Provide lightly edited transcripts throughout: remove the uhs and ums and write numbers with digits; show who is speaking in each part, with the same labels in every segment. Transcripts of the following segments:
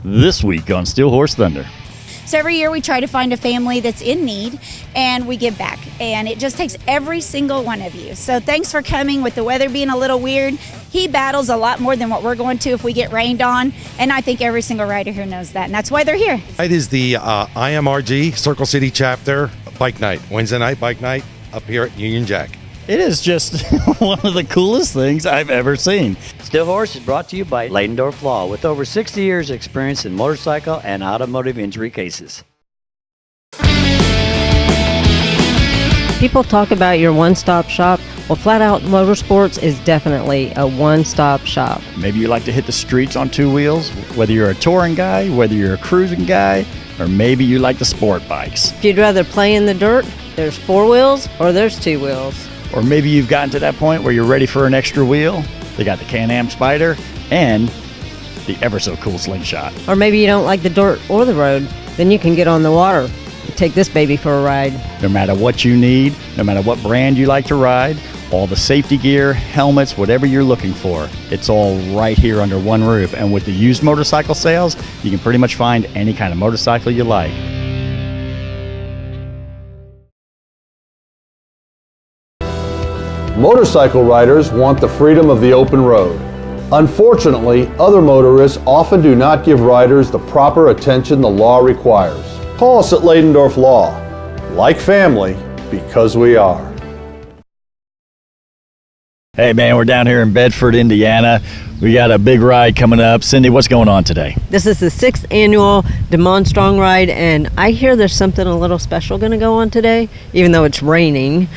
Speaker 1: this week on Steel Horse Thunder.
Speaker 2: So every year we try to find a family that's in need and we give back. And it just takes every single one of you. So thanks for coming. With the weather being a little weird, he battles a lot more than what we're going to if we get rained on. And I think every single rider here knows that. And that's why they're here.
Speaker 3: It is the IMRG Circle City Chapter Bike Night. Wednesday night Bike Night up here at Union Jack.
Speaker 1: It is just one of the coolest things I've ever seen.
Speaker 4: Steel Horse is brought to you by Leidendorf Law, with over 60 years experience in motorcycle and automotive injury cases.
Speaker 5: People talk about your one-stop shop. Well, Flat Out Motorsports is definitely a one-stop shop.
Speaker 1: Maybe you like to hit the streets on two wheels, whether you're a touring guy, whether you're a cruising guy, or maybe you like the sport bikes.
Speaker 5: If you'd rather play in the dirt, there's four wheels or there's two wheels.
Speaker 1: Or maybe you've gotten to that point where you're ready for an extra wheel. They got the Can-Am Spider and the ever-so-cool Slingshot.
Speaker 5: Or maybe you don't like the dirt or the road, then you can get on the water. Take this baby for a ride.
Speaker 1: No matter what you need, no matter what brand you like to ride, all the safety gear, helmets, whatever you're looking for, it's all right here under one roof. And with the used motorcycle sales, you can pretty much find any kind of motorcycle you like.
Speaker 6: Motorcycle riders want the freedom of the open road. Unfortunately, other motorists often do not give riders the proper attention the law requires. Call us at Leidendorf Law. Like family, because we are.
Speaker 1: Hey man, we're down here in Bedford, Indiana. We got a big ride coming up. Cindy, what's going on today?
Speaker 5: This is the 6th annual Duman Strong Ride, and I hear there's something a little special going to go on today, even though it's raining.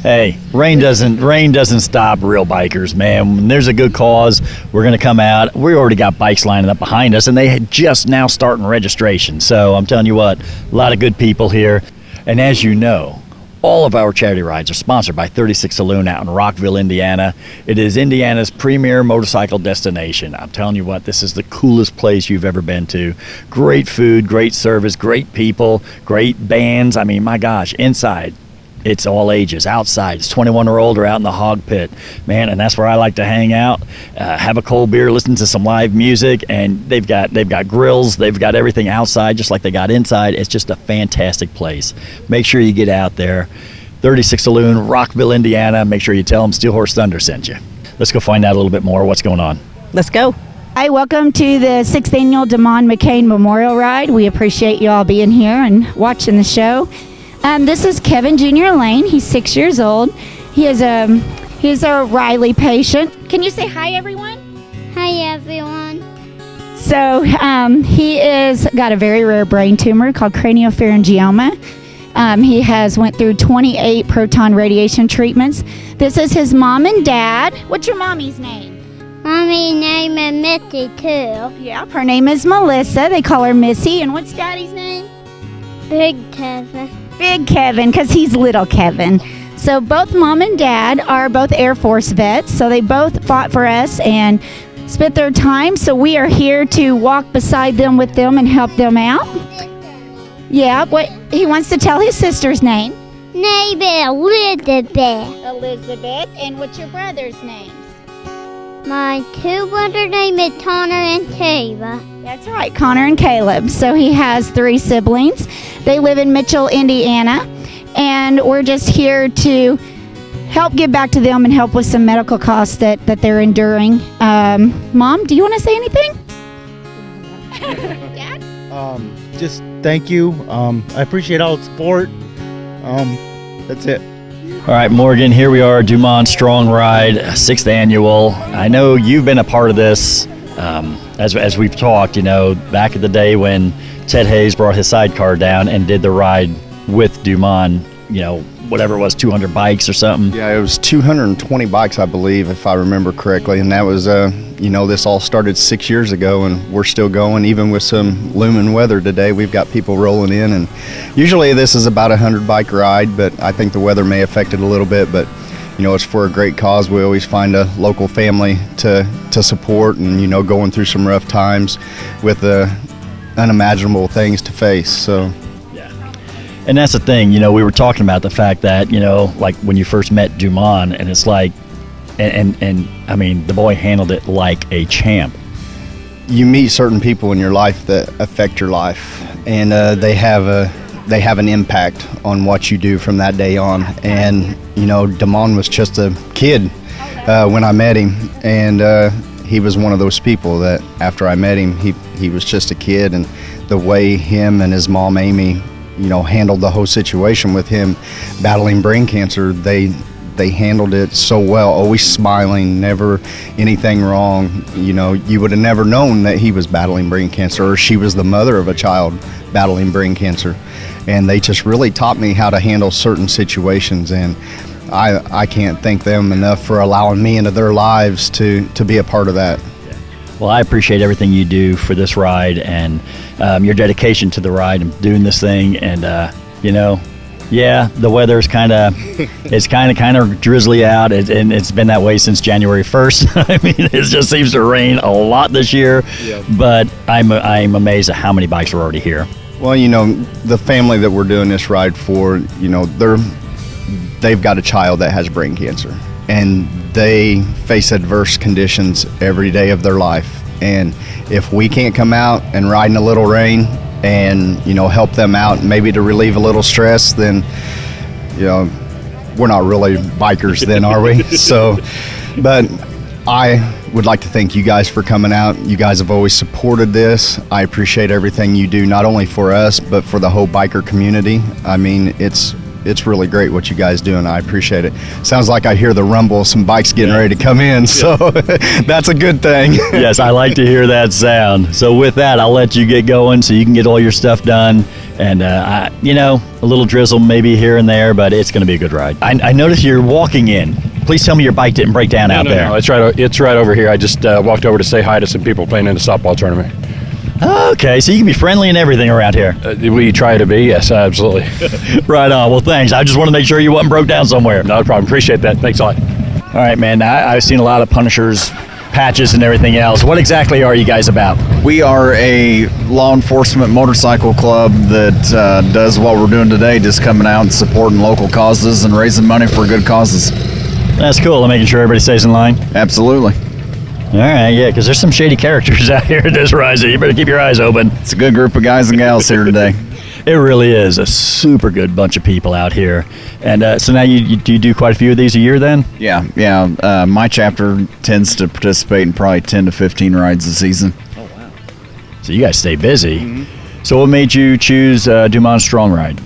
Speaker 1: Hey, rain doesn't stop real bikers, man. When there's a good cause, we're going to come out. We already got bikes lining up behind us, and they had just now starting registration. So I'm telling you what, a lot of good people here. And as you know, all of our charity rides are sponsored by 36 Saloon out in Rockville, Indiana. It is Indiana's premier motorcycle destination. I'm telling you what, this is the coolest place you've ever been to. Great food, great service, great people, great bands. I mean, my gosh, inside, it's all ages. Outside, it's 21 or older out in the hog pit, man, and that's where I like to hang out, have a cold beer, listen to some live music, and they've got grills, they've got everything outside just like they got inside. It's just a fantastic place. Make sure you get out there. 36 Saloon, Rockville, Indiana. Make sure you tell them Steel Horse Thunder sent you. Let's go find out a little bit more what's going on.
Speaker 5: Let's go.
Speaker 2: Hi, welcome to the 6th annual Duman McCain Memorial Ride. We appreciate you all being here and watching the show. This is Kevin Jr. Lane. He's 6 years old. He's a Riley patient. Can you say hi, everyone?
Speaker 7: Hi, everyone.
Speaker 2: So he is got a very rare brain tumor called craniopharyngioma. He has went through 28 proton radiation treatments. This is his mom and dad. What's your mommy's name?
Speaker 7: Mommy's name is Missy, too.
Speaker 2: Yeah, her name is Melissa. They call her Missy. And what's daddy's name?
Speaker 7: Big Kevin.
Speaker 2: Big Kevin, because he's little Kevin. So both mom and dad are both Air Force vets, so they both fought for us and spent their time. So we are here to walk beside them with them and help them out. Yeah, what he wants to tell his sister's name.
Speaker 7: Name Elizabeth.
Speaker 2: Elizabeth, and what's your brother's names?
Speaker 7: My two brothers' name is Connor and Caleb.
Speaker 2: That's right, Connor and Caleb. So he has 3 siblings. They live in Mitchell, Indiana, and we're just here to help give back to them and help with some medical costs that they're enduring. Mom, do you want to say anything? Dad?
Speaker 8: Just thank you. I appreciate all the support. That's it.
Speaker 1: All right, Morgan, here we are, Duman Strong Ride, 6th annual. I know you've been a part of this, as we've talked, you know, back in the day when Ted Hayes brought his sidecar down and did the ride with Duman, you know, whatever it was, 200 bikes or something.
Speaker 9: Yeah, it was 220 bikes, I believe, if I remember correctly. And that was, you know, this all started 6 years ago, and we're still going. Even with some looming weather today, we've got people rolling in. And usually this is about a 100-bike ride, but I think the weather may affect it a little bit. But, you know, it's for a great cause. We always find a local family to support and, you know, going through some rough times with unimaginable things to face. So.
Speaker 1: And that's the thing, you know, we were talking about the fact that, you know, like when you first met Duman, and it's like, and I mean, the boy handled it like a champ.
Speaker 9: you meet certain people in your life that affect your life, and they have an impact on what you do from that day on. And Duman was just a kid when I met him, and he was one of those people that after I met him, he was just a kid, and the way him and his mom Amy handled the whole situation with him battling brain cancer, they handled it so well, always smiling, never anything wrong. You would have never known that he was battling brain cancer, or she was the mother of a child battling brain cancer. And they just really taught me how to handle certain situations, and I can't thank them enough for allowing me into their lives to be a part of that.
Speaker 1: Well, I appreciate everything you do for this ride, and your dedication to the ride and doing this thing. And yeah, the weather's kind of drizzly out, and it's been that way since January 1st. I mean, it just seems to rain a lot this year. Yep. But I'm amazed at how many bikes are already here.
Speaker 9: Well, the family that we're doing this ride for, they've got a child that has brain cancer, and they face adverse conditions every day of their life. And if we can't come out and ride in a little rain and help them out, maybe to relieve a little stress, then we're not really bikers then, are we? So, but I would like to thank you guys for coming out. You guys have always supported this. I appreciate everything you do, not only for us but for the whole biker community. I mean, it's really great what you guys do, and I appreciate it. Sounds like I hear the rumble of some bikes getting ready to come in, so that's a good thing.
Speaker 1: Yes, I like to hear that sound. So with that, I'll let you get going so you can get all your stuff done. And, a little drizzle maybe here and there, but it's going to be a good ride. I noticed you're walking in. Please tell me your bike didn't break down out there.
Speaker 10: No, it's right over here. I just walked over to say hi to some people playing in the softball tournament.
Speaker 1: Okay, so you can be friendly and everything around here.
Speaker 10: We try to be, yes, absolutely.
Speaker 1: Right on. Well, thanks. I just want to make sure you wasn't broke down somewhere.
Speaker 10: No problem. Appreciate that. Thanks a lot.
Speaker 1: All right, man. I've seen a lot of Punishers patches and everything else. What exactly are you guys about?
Speaker 11: We are a law enforcement motorcycle club that does what we're doing today, just coming out and supporting local causes and raising money for good causes.
Speaker 1: That's cool. And making sure everybody stays in line?
Speaker 11: Absolutely.
Speaker 1: All right, yeah, because there's some shady characters out here at this ride, so you better keep your eyes open.
Speaker 11: It's a good group of guys and gals here today.
Speaker 1: It really is a super good bunch of people out here. And so now you do quite a few of these a year then?
Speaker 11: Yeah. My chapter tends to participate in probably 10 to 15 rides a season.
Speaker 1: Oh, wow. So you guys stay busy. Mm-hmm. So what made you choose Duman Strong Ride?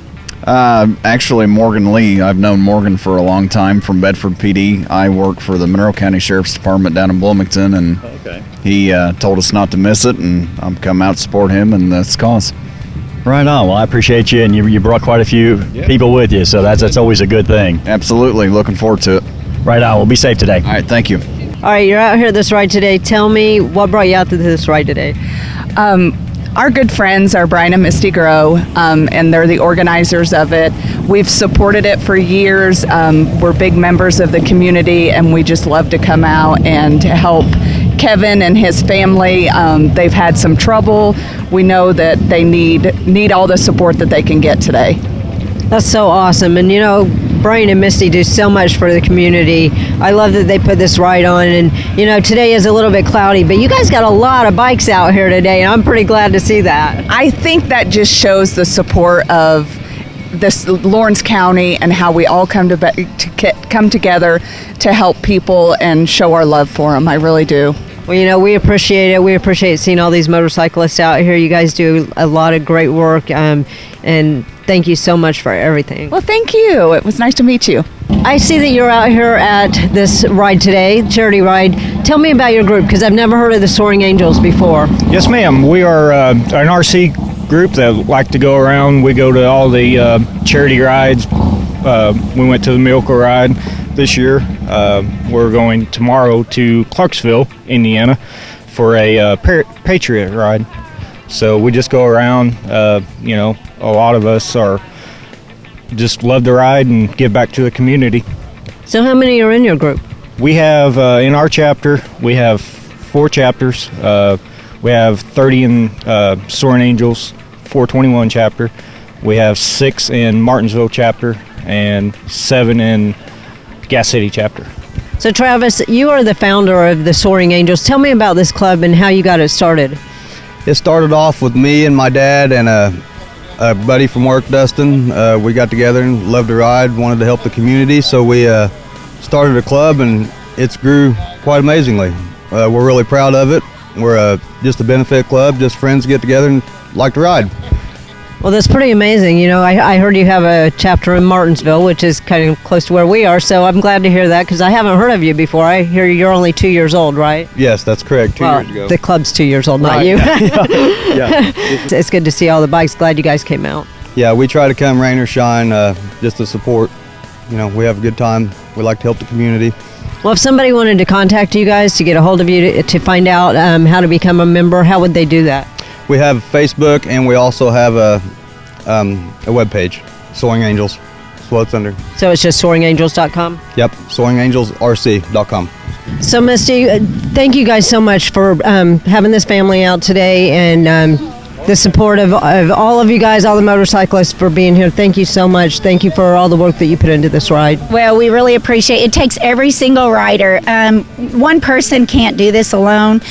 Speaker 11: Actually, Morgan Lee. I've known Morgan for a long time from Bedford PD. I work for the Monroe County Sheriff's Department down in Bloomington, and he told us not to miss it, and I'm come out to support him, and that's the cause.
Speaker 1: Right on. Well, I appreciate you, and you brought quite a few people with you, so that's always a good thing.
Speaker 11: Absolutely. Looking forward to it.
Speaker 1: Right on. Well, be safe today.
Speaker 11: All right. Thank you.
Speaker 5: All right, you're out here this ride today. Tell me, what brought you out to this ride today?
Speaker 12: Our good friends are Brian and Misty Grow, and they're the organizers of it. We've supported it for years. We're big members of the community, and we just love to come out and help Kevin and his family. They've had some trouble. We know that they need all the support that they can get today.
Speaker 5: That's so awesome. And Brian and Misty do so much for the community. I love that they put this ride on, and today is a little bit cloudy, but you guys got a lot of bikes out here today, and I'm pretty glad to see that.
Speaker 12: I think that just shows the support of this Lawrence County and how we all come together to help people and show our love for them. I really do.
Speaker 5: Well, we appreciate it. We appreciate seeing all these motorcyclists out here. You guys do a lot of great work, and thank you so much for everything.
Speaker 12: Well, thank you. It was nice to meet you.
Speaker 5: I see that you're out here at this ride today, charity ride. Tell me about your group, because I've never heard of the Soaring Angels before.
Speaker 13: Yes, ma'am. We are an RC group that like to go around. We go to all the charity rides. We went to the Miracle Ride this year. We're going tomorrow to Clarksville, Indiana, for a Patriot ride. So we just go around. A lot of us just love to ride and give back to the community.
Speaker 5: So how many are in your group?
Speaker 13: We have in our chapter, we have 4 chapters. We have 30 in Soaring Angels 421 chapter. We have 6 in Martinsville chapter and 7 in Gas City chapter.
Speaker 5: So Travis, you are the founder of the Soaring Angels. Tell me about this club and how you got it started.
Speaker 14: It started off with me and my dad and a buddy from work, Dustin. We got together and loved to ride, wanted to help the community, so we started a club, and it's grew quite amazingly. We're really proud of it. We're just a benefit club, just friends get together and like to ride.
Speaker 5: Well, that's pretty amazing. You know, I heard you have a chapter in Martinsville, which is kind of close to where we are, so I'm glad to hear that because I haven't heard of you before. I hear you're only 2 years old, right?
Speaker 14: Yes, that's correct, 2 years ago.
Speaker 5: The club's 2 years old, not
Speaker 14: Right.
Speaker 5: you.
Speaker 14: Yeah.
Speaker 5: It's good to see all the bikes. Glad you guys came out.
Speaker 14: Yeah, we try to come rain or shine just to support. You know, we have a good time. We like to help the community.
Speaker 5: Well, if somebody wanted to contact you guys to get a hold of you to find out how to become a member, how would they do that?
Speaker 14: We have Facebook, and we also have a webpage, Soaring Angels. That's what it's under.
Speaker 5: So it's just soaringangels.com?
Speaker 14: Yep, soaringangelsrc.com.
Speaker 5: So, Misty, thank you guys so much for having this family out today and the support of all of you guys, all the motorcyclists, for being here. Thank you so much. Thank you for all the work that you put into this ride.
Speaker 2: Well, we really appreciate it. It takes every single rider. One person can't do this alone.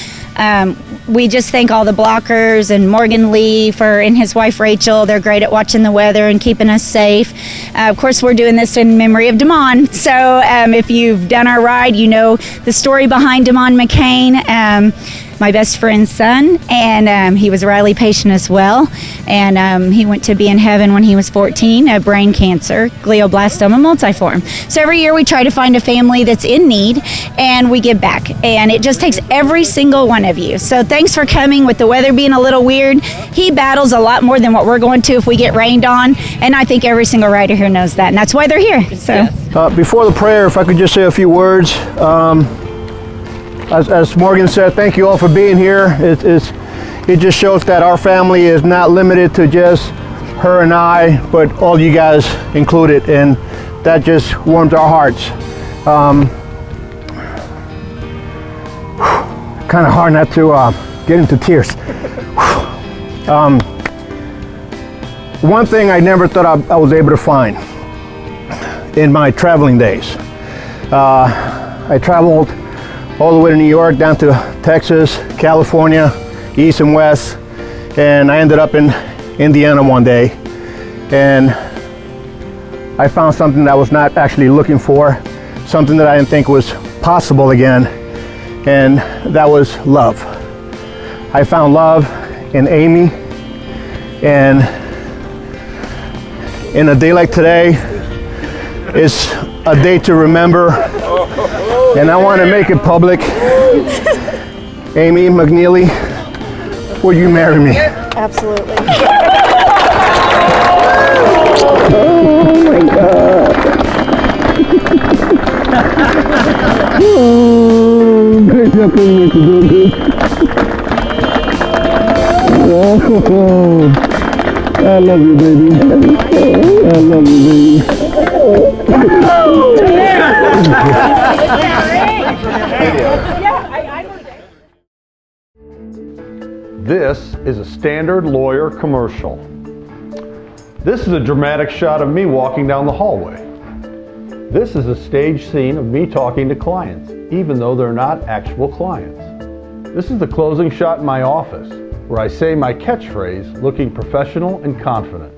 Speaker 2: We just thank all the blockers and Morgan Lee and his wife Rachel. They're great at watching the weather and keeping us safe. Of course, we're doing this in memory of Duman. So if you've done our ride, you know the story behind Duman McCain. My best friend's son, and he was a Riley patient as well, and he went to be in heaven when he was 14, brain cancer, glioblastoma multiforme. So every year we try to find a family that's in need, and we give back, and it just takes every single one of you. So thanks for coming. With the weather being a little weird, he battles a lot more than what we're going to if we get rained on, and I think every single rider here knows that, and that's why they're here. So
Speaker 15: before the prayer, if I could just say a few words. As Morgan said, thank you all for being here. It just shows that our family is not limited to just her and I, but all you guys included, and that just warms our hearts. Kind of hard not to get into tears. One thing I never thought I was able to find in my traveling days. I traveled all the way to New York, down to Texas, California, east and west, and I ended up in Indiana one day, and I found something that I was not actually looking for, something that I didn't think was possible again, and that was love. I found love in Amy, and in a day like today, it's a day to remember, and I want to make it public. Amy McNeely, will you marry me?
Speaker 2: absolutely.
Speaker 15: Oh my God. Oh, there's nothing we can do. Oh, I love you, baby. I love you,
Speaker 6: This is a standard lawyer commercial. This is a dramatic shot of me walking down the hallway. This is a stage scene of me talking to clients, even though they're not actual clients. This is the closing shot in my office, where I say my catchphrase looking professional and confident.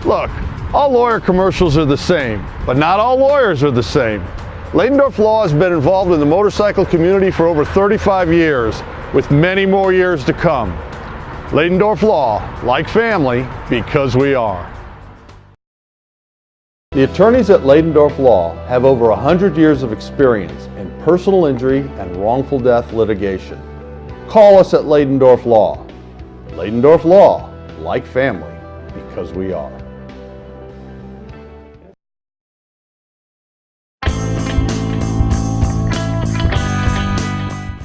Speaker 6: Look, all lawyer commercials are the same, but not all lawyers are the same. Ladendorf Law has been involved in the motorcycle community for over 35 years, with many more years to come. Ladendorf Law, like family, because we are. The attorneys at Ladendorf Law have over 100 years of experience in personal injury and wrongful death litigation. Call us at Ladendorf Law. Ladendorf Law, like family, because we are.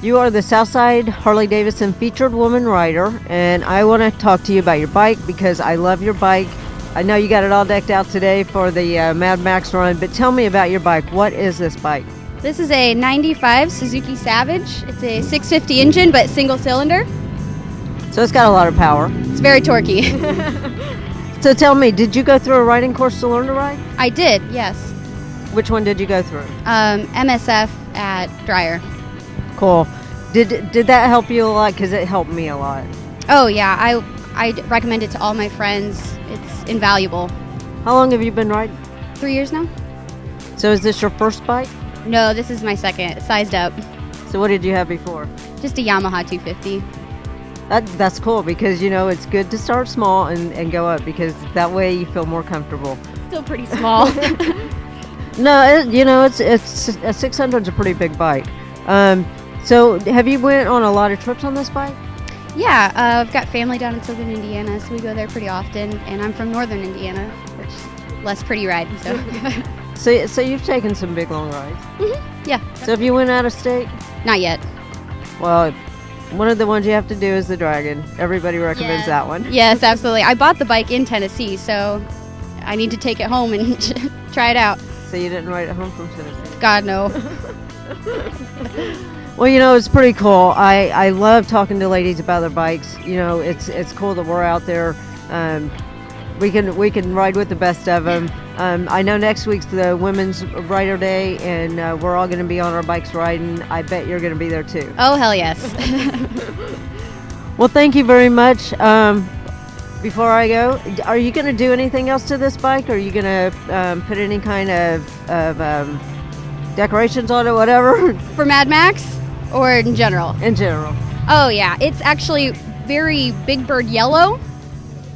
Speaker 5: You are the Southside Harley-Davidson featured woman rider, and I want to talk to you about your bike because I love your bike. I know you got it all decked out today for the Mad Max run, but tell me about your bike. What is this bike?
Speaker 16: This is a 95 Suzuki Savage. It's a 650 engine, but single cylinder.
Speaker 5: So it's got a lot of power.
Speaker 16: It's very torquey.
Speaker 5: So tell me, did you go through a riding course to learn to ride?
Speaker 16: I did, yes.
Speaker 5: Which one did you go through?
Speaker 16: MSF at Dryer.
Speaker 5: Cool. Did that help you a lot? Because it helped me a lot.
Speaker 16: Oh yeah, I recommend it to all my friends. It's invaluable.
Speaker 5: How long have you been riding?
Speaker 16: 3 years now.
Speaker 5: So is this your first bike?
Speaker 16: No, this is my second, sized up.
Speaker 5: So what did you have before?
Speaker 16: Just a Yamaha 250.
Speaker 5: That's cool because, you know, it's good to start small and go up because that way you feel more comfortable.
Speaker 16: Still pretty small.
Speaker 5: No, it's a 600's a pretty big bike. So have you went on a lot of trips on this bike?
Speaker 16: Yeah, I've got family down in southern Indiana, so we go there pretty often. And I'm from northern Indiana, which is less pretty ride.
Speaker 5: So you've taken some big long rides?
Speaker 16: Mm-hmm. Yeah.
Speaker 5: So have you went out of state?
Speaker 16: Not yet.
Speaker 5: Well, one of the ones you have to do is the Dragon. Everybody recommends that one.
Speaker 16: Yes, absolutely. I bought the bike in Tennessee, so I need to take it home and try it out.
Speaker 5: So you didn't ride it home from Tennessee?
Speaker 16: God, no.
Speaker 5: Well, you know, it's pretty cool. I love talking to ladies about their bikes. You know, it's cool that we're out there. We can ride with the best of them. I know next week's the Women's Rider Day, and we're all going to be on our bikes riding. I bet you're going to be there too.
Speaker 16: Oh, hell yes.
Speaker 5: Well, thank you very much. Before I go, are you going to do anything else to this bike? Are you going to put any kind of decorations on it, whatever?
Speaker 16: For Mad Max or in general?
Speaker 5: In general.
Speaker 16: Oh, yeah. It's actually very Big Bird yellow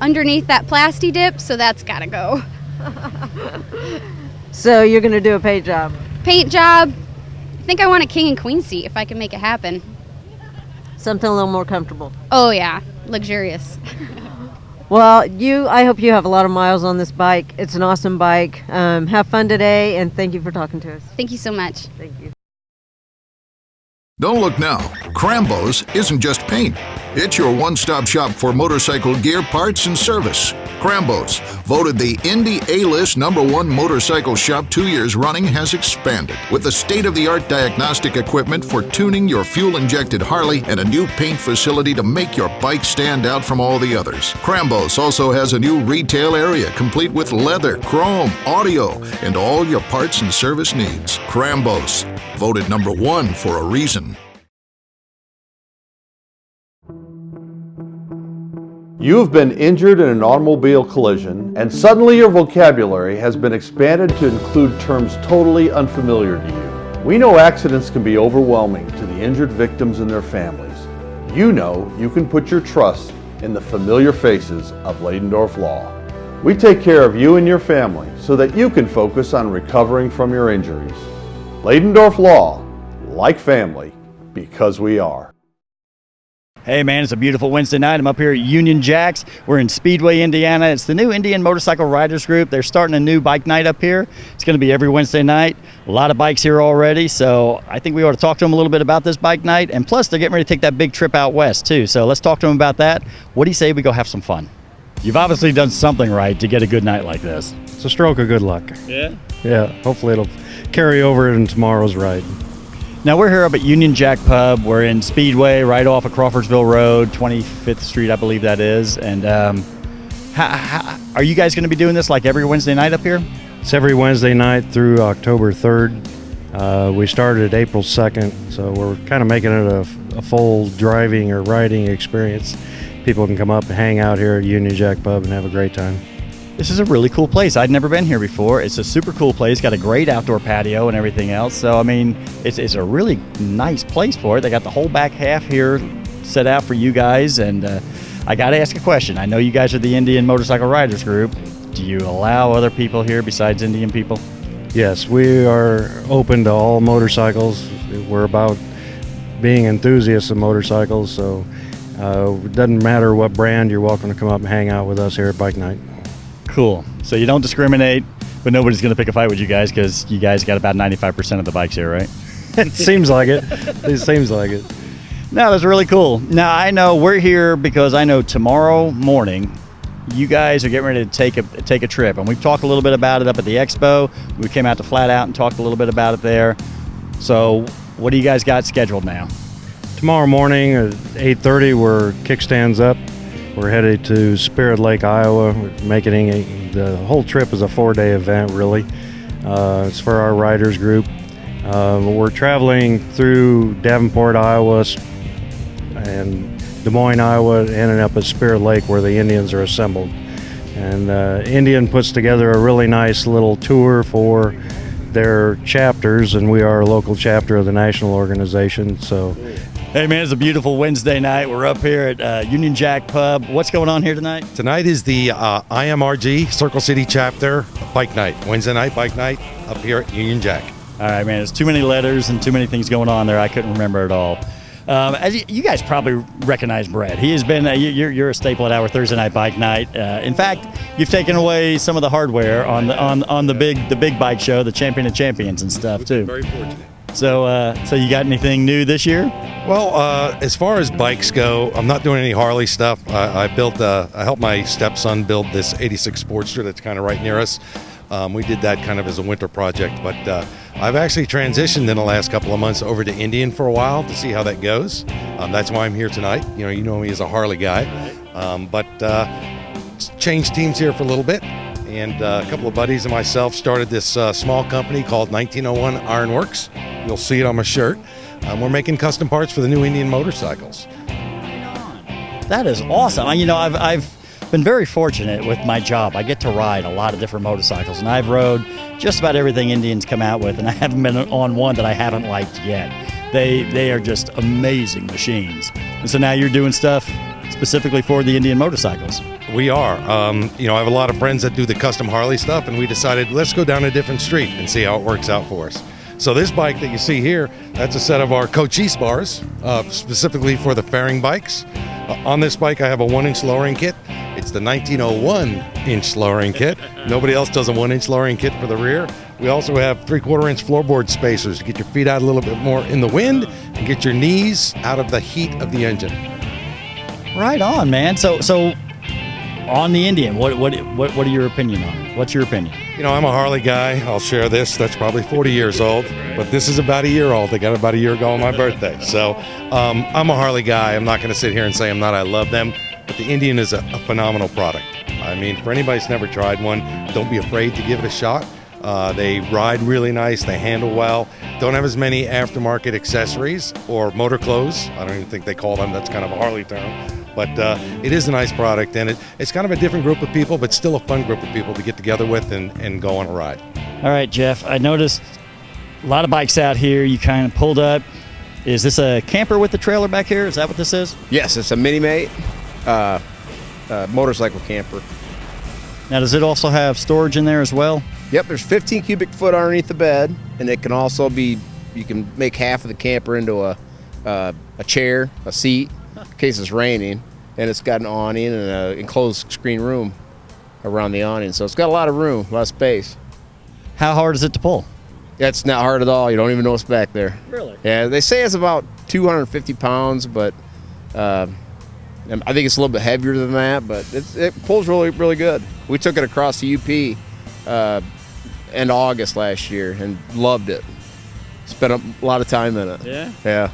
Speaker 16: underneath that plasti dip, so that's got to go.
Speaker 5: So you're going to do a paint job?
Speaker 16: Paint job. I think I want a king and queen seat if I can make it happen.
Speaker 5: Something a little more comfortable.
Speaker 16: Oh, yeah. Luxurious.
Speaker 5: Well, I hope you have a lot of miles on this bike. It's an awesome bike. Have fun today, and thank you for talking to us.
Speaker 16: Thank you so much.
Speaker 5: Thank you.
Speaker 17: Don't look now. Crambo's isn't just paint. It's your one-stop shop for motorcycle gear, parts, and service. Crambo's, voted the Indy A-List #1 motorcycle shop 2 years running, has expanded with the state-of-the-art diagnostic equipment for tuning your fuel-injected Harley and a new paint facility to make your bike stand out from all the others. Crambo's also has a new retail area complete with leather, chrome, audio, and all your parts and service needs. Crambo's, voted #1 for a reason.
Speaker 6: You have been injured in an automobile collision, and suddenly your vocabulary has been expanded to include terms totally unfamiliar to you. We know accidents can be overwhelming to the injured victims and their families. You know you can put your trust in the familiar faces of Ladendorf Law. We take care of you and your family so that you can focus on recovering from your injuries. Ladendorf Law, like family, because we are.
Speaker 1: Hey man, it's a beautiful Wednesday night. I'm up here at Union Jacks. We're in Speedway, Indiana. It's the new Indian Motorcycle Riders Group. They're starting a new bike night up here. It's going to be every Wednesday night. A lot of bikes here already, so I think we ought to talk to them a little bit about this bike night. And plus, they're getting ready to take that big trip out west too. So let's talk to them about that. What do you say we go have some fun? You've obviously done something right to get a good night like this.
Speaker 18: It's a stroke of good luck.
Speaker 1: Yeah?
Speaker 18: Yeah, hopefully it'll carry over in tomorrow's ride.
Speaker 1: Now we're here up at Union Jack Pub. We're in Speedway, right off of Crawfordsville Road, 25th Street, I believe that is. And are you guys going to be doing this like every Wednesday night up here?
Speaker 18: It's every Wednesday night through October 3rd. We started April 2nd, so we're kind of making it a full driving or riding experience. People can come up and hang out here at Union Jack Pub and have a great time.
Speaker 1: This is a really cool place. I'd never been here before. It's a super cool place. Got a great outdoor patio and everything else. So, I mean, it's a really nice place for it. They got the whole back half here set out for you guys. And I got to ask a question. I know you guys are the Indian Motorcycle Riders Group. Do you allow other people here besides Indian people?
Speaker 18: Yes, we are open to all motorcycles. We're about being enthusiasts of motorcycles, so it doesn't matter what brand, you're welcome to come up and hang out with us here at Bike Night.
Speaker 1: Cool. So you don't discriminate, but nobody's going to pick a fight with you guys because you guys got about 95% of the bikes here, right?
Speaker 18: It seems like it. It seems like it.
Speaker 1: No, that's really cool. Now, I know we're here because I know tomorrow morning you guys are getting ready to take a trip, and we've talked a little bit about it up at the expo. We came out to Flat Out and talked a little bit about it there. So what do you guys got scheduled now?
Speaker 18: Tomorrow morning at 8:30, we're kickstands up. We're headed to Spirit Lake, Iowa. We're the whole trip is a 4-day event, really. It's for our riders group. We're traveling through Davenport, Iowa, and Des Moines, Iowa, ending up at Spirit Lake where the Indians are assembled. And Indian puts together a really nice little tour for their chapters, and we are a local chapter of the national organization. So,
Speaker 1: hey man, it's a beautiful Wednesday night. We're up here at Union Jack Pub. What's going on here tonight?
Speaker 3: Tonight is the IMRG Circle City Chapter Bike Night. Wednesday night Bike Night up here at Union Jack.
Speaker 1: All right, man. There's too many letters and too many things going on there. I couldn't remember it all. As you guys probably recognize Brett. He has been you're a staple at our Thursday night bike night. In fact, you've taken away some of the hardware on the big bike show, the Champion of Champions and stuff too.
Speaker 3: Very fortunate.
Speaker 1: So you got anything new this year?
Speaker 3: Well, as far as bikes go, I'm not doing any Harley stuff. I helped my stepson build this '86 Sportster that's kind of right near us. We did that kind of as a winter project, but I've actually transitioned in the last couple of months over to Indian for a while to see how that goes. That's why I'm here tonight. You know me as a Harley guy, but changed teams here for a little bit, and a couple of buddies and myself started this small company called 1901 Ironworks. You'll see it on my shirt. We're making custom parts for the new Indian motorcycles.
Speaker 1: That is awesome. I've been very fortunate with my job. I get to ride a lot of different motorcycles, and I've rode just about everything Indians come out with, and I haven't been on one that I haven't liked yet. They are just amazing machines. And so now you're doing stuff specifically for the Indian motorcycles.
Speaker 3: We are. I have a lot of friends that do the custom Harley stuff, and we decided let's go down a different street and see how it works out for us. So this bike that you see here, that's a set of our Cochise bars, specifically for the fairing bikes. On this bike, I have a 1-inch lowering kit. It's the 1901-inch lowering kit. Nobody else does a 1-inch lowering kit for the rear. We also have 3/4-inch floorboard spacers to get your feet out a little bit more in the wind and get your knees out of the heat of the engine.
Speaker 1: Right on, man. So on the Indian, what are your opinion on it? What's your opinion?
Speaker 3: I'm a Harley guy. I'll share this. That's probably 40 years old, but this is about a year old. I got about a year ago on my birthday. So I'm a Harley guy. I'm not going to sit here and say I'm not. I love them. But the Indian is a phenomenal product. I mean, for anybody who's never tried one, don't be afraid to give it a shot. They ride really nice. They handle well. Don't have as many aftermarket accessories or motor clothes. I don't even think they call them. That's kind of a Harley term. But it is a nice product, and it's kind of a different group of people, but still a fun group of people to get together with and go on a ride.
Speaker 1: All right, Jeff, I noticed a lot of bikes out here. You kind of pulled up. Is this a camper with the trailer back here? Is that what this is?
Speaker 19: Yes, it's a Mini-Mate motorcycle camper.
Speaker 1: Now, does it also have storage in there as well?
Speaker 19: Yep, there's 15 cubic foot underneath the bed, and it can also be, you can make half of the camper into a chair, a seat, in case it's raining, and it's got an awning and an enclosed screen room around the awning, so it's got a lot of room, a lot of space.
Speaker 1: How hard is it to pull?
Speaker 19: It's not hard at all. You don't even know what's back there.
Speaker 1: Really?
Speaker 19: Yeah, they say it's about 250 pounds, but I think it's a little bit heavier than that, but it pulls really, really good. We took it across the UP end of August last year and loved it. Spent a lot of time in it.
Speaker 1: Yeah?
Speaker 19: Yeah.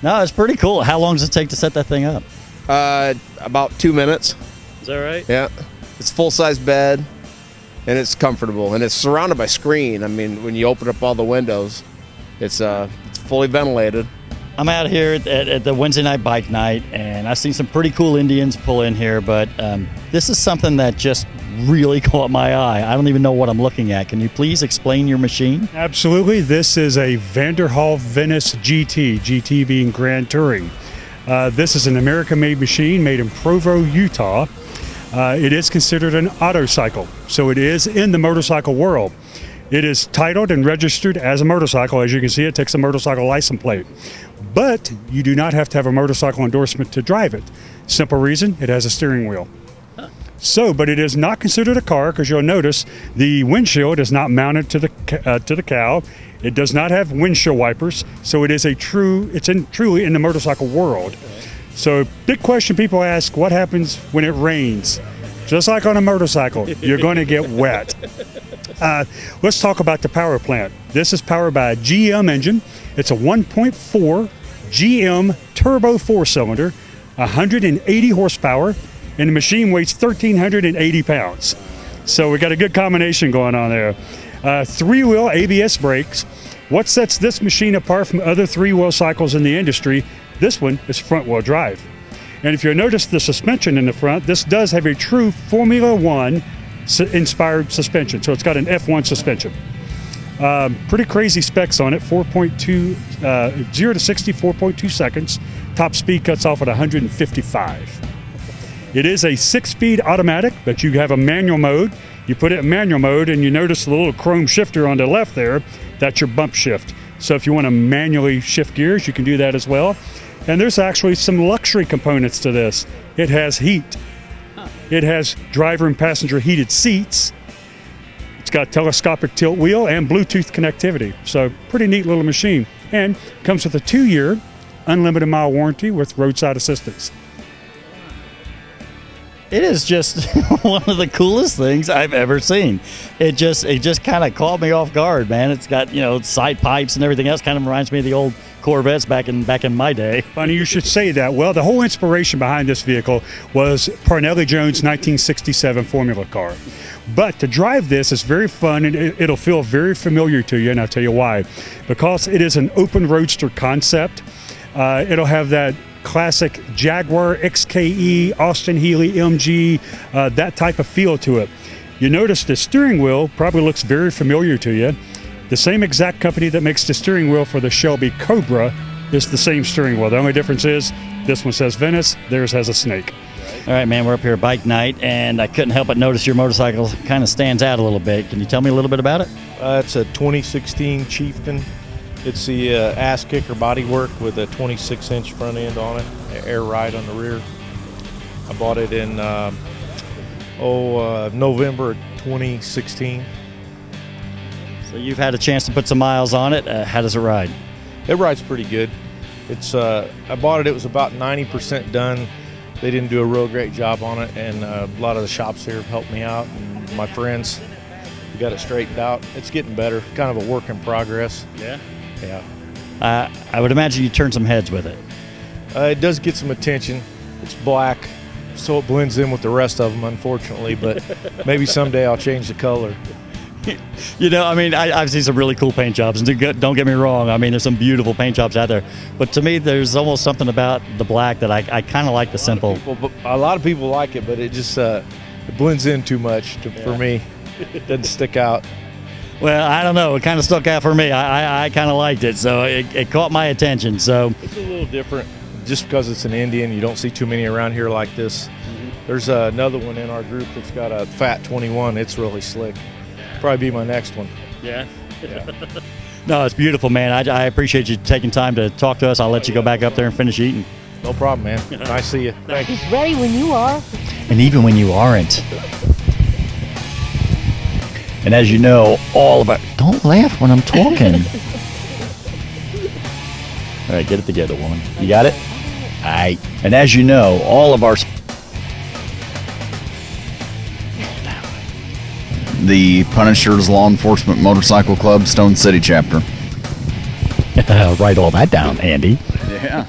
Speaker 1: No, it's pretty cool. How long does it take to set that thing up?
Speaker 19: About 2 minutes.
Speaker 1: Is that right?
Speaker 19: Yeah. It's full-size bed, and it's comfortable, and it's surrounded by screen. I mean, when you open up all the windows, it's fully ventilated.
Speaker 1: I'm out here at the Wednesday night bike night, and I've seen some pretty cool Indians pull in here, but this is something that just really caught my eye. I don't even know what I'm looking at. Can you please explain your machine?
Speaker 20: Absolutely. This is a Vanderhall Venice GT, GT being Grand Touring. This is an American-made machine made in Provo, Utah. It is considered an autocycle, so it is in the motorcycle world. It is titled and registered as a motorcycle. As you can see, it takes a motorcycle license plate. But you do not have to have a motorcycle endorsement to drive it. Simple reason, it has a steering wheel. So, but it is not considered a car, because you'll notice the windshield is not mounted to the cowl. It does not have windshield wipers, so it is truly in the motorcycle world. So, big question people ask: what happens when it rains? Just like on a motorcycle, you're going to get wet. Let's talk about the power plant. This is powered by a GM engine. It's a 1.4 GM turbo 4-cylinder, 180 horsepower, and the machine weighs 1,380 pounds. So we got a good combination going on there. 3-wheel ABS brakes. What sets this machine apart from other 3-wheel cycles in the industry? This one is front-wheel drive. And if you notice the suspension in the front, this does have a true Formula One inspired suspension. So it's got an F1 suspension. Pretty crazy specs on it. 4.2, 0 to 60, 4.2 seconds. Top speed cuts off at 155. It is a 6-speed automatic, but you have a manual mode. You put it in manual mode and you notice the little chrome shifter on the left there. That's your bump shift. So if you want to manually shift gears, you can do that as well. And there's actually some luxury components to this. It has heat. It has driver and passenger heated seats. It's got telescopic tilt wheel and Bluetooth connectivity. So pretty neat little machine. And comes with a 2-year unlimited mile warranty with roadside assistance.
Speaker 1: It is just one of the coolest things I've ever seen. It just kind of caught me off guard, man. It's got, side pipes and everything else. Kind of reminds me of the old Corvettes back in my day.
Speaker 20: Funny you should say that. Well, the whole inspiration behind this vehicle was Parnelli Jones' 1967 Formula car. But to drive this is very fun, and it'll feel very familiar to you, and I'll tell you why. Because it is an open roadster concept. It'll have that classic Jaguar XKE, Austin Healey MG, that type of feel to it. You notice the steering wheel probably looks very familiar to you. The same exact company that makes the steering wheel for the Shelby Cobra is the same steering wheel. The only difference is this one says Venice, theirs has a snake.
Speaker 1: All right, man, we're up here at bike night, and I couldn't help but notice your motorcycle kind of stands out a little bit. Can you tell me a little bit about it?
Speaker 21: It's a 2016 Chieftain. It's the ass kicker bodywork with a 26-inch front end on it, air ride on the rear. I bought it in November 2016.
Speaker 1: So you've had a chance to put some miles on it. How does it ride?
Speaker 21: It rides pretty good. It's I bought it. It was about 90% done. They didn't do a real great job on it, and a lot of the shops here have helped me out, and my friends. We got it straightened out. It's getting better. Kind of a work in progress.
Speaker 1: Yeah.
Speaker 21: Yeah.
Speaker 1: I would imagine you turn some heads with it.
Speaker 21: It does get some attention. It's black, so it blends in with the rest of them, unfortunately, but maybe someday I'll change the color.
Speaker 1: I've seen some really cool paint jobs, and don't get me wrong. I mean, there's some beautiful paint jobs out there. But to me, there's almost something about the black that I kind of like the simple.
Speaker 21: A lot of people like it, but it just it blends in too much for me. It doesn't stick out.
Speaker 1: Well, I don't know. It kind of stuck out for me. I kind of liked it, so it caught my attention. So
Speaker 21: it's a little different, just because it's an Indian. You don't see too many around here like this. Mm-hmm. There's another one in our group that's got a Fat 21. It's really slick. Probably be my next one.
Speaker 1: Yeah. No, it's beautiful, man. I appreciate you taking time to talk to us. I'll let you go back up there and finish eating.
Speaker 21: No problem, man. Nice to see you. Thank you.
Speaker 22: He's ready when you are.
Speaker 1: And even when you aren't. And as you know, don't laugh when I'm talking. All right, get it together, woman. You got it? All right. And as you know, all of our...
Speaker 11: The Punishers Law Enforcement Motorcycle Club, Stone City Chapter.
Speaker 1: Write all that down, Andy.
Speaker 11: Yeah.